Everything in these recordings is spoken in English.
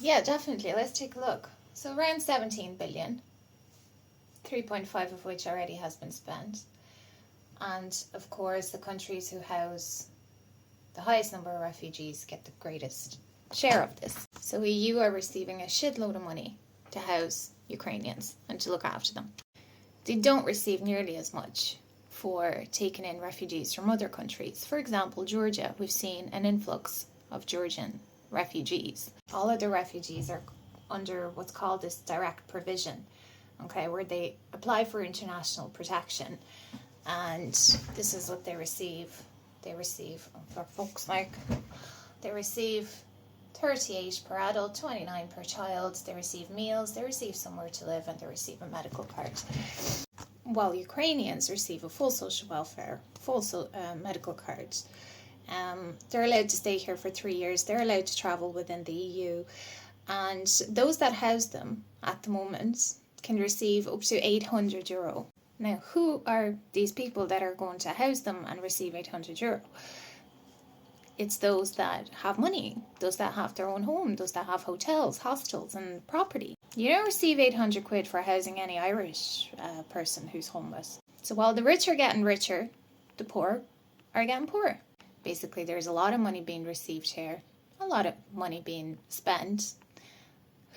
Yeah, definitely. Let's take a look. So around 17 billion, 3.5 of which already has been spent. And of course, the countries who house the highest number of refugees get the greatest share of this. So EU are receiving a shitload of money to house Ukrainians and to look after them. They don't receive nearly as much for taking in refugees from other countries. For example, Georgia, we've seen an influx of Georgian refugees. All of the refugees are under what's called this direct provision, okay, where they apply for international protection, and this is what they receive. They receive, for folks like, they receive 38 per adult, 29 per child. They receive meals, they receive somewhere to live, and they receive a medical card. While Ukrainians receive a full social welfare, full medical card. They're allowed to stay here for 3 years. They're allowed to travel within the EU. And those that house them at the moment can receive up to €800. Now, who are these people that are going to house them and receive €800? It's those that have money, those that have their own home, those that have hotels, hostels and property. You don't receive £800 for housing any Irish person who's homeless. So while the rich are getting richer, the poor are getting poorer. Basically, there's a lot of money being received here, a lot of money being spent.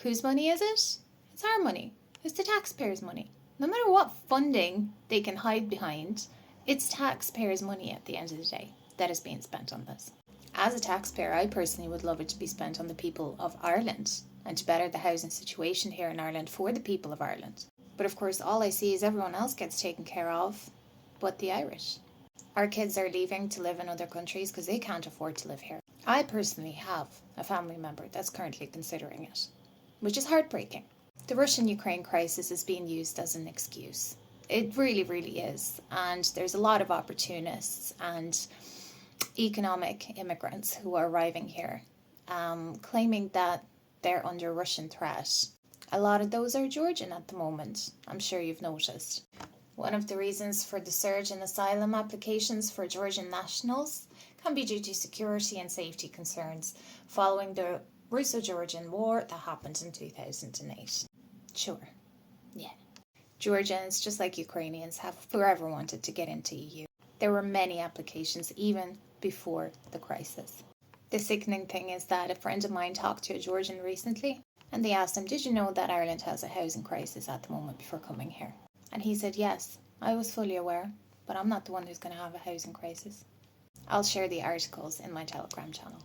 Whose money is it? It's our money. It's the taxpayers' money. No matter what funding they can hide behind, it's taxpayers' money at the end of the day that is being spent on this. As a taxpayer, I personally would love it to be spent on the people of Ireland and to better the housing situation here in Ireland for the people of Ireland. But of course, all I see is everyone else gets taken care of but the Irish. Our kids are leaving to live in other countries because they can't afford to live here. I personally have a family member that's currently considering it, which is heartbreaking. The Russian-Ukraine crisis is being used as an excuse. It really, really is. And there's a lot of opportunists and economic immigrants who are arriving here, claiming that they're under Russian threat. A lot of those are Georgian at the moment. I'm sure you've noticed. One of the reasons for the surge in asylum applications for Georgian nationals can be due to security and safety concerns following the Russo-Georgian War that happened in 2008. Sure, yeah. Georgians, just like Ukrainians, have forever wanted to get into EU. There were many applications even before the crisis. The sickening thing is that a friend of mine talked to a Georgian recently, and they asked him, did you know that Ireland has a housing crisis at the moment before coming here? And he said, yes, I was fully aware, but I'm not the one who's going to have a housing crisis. I'll share the articles in my Telegram channel.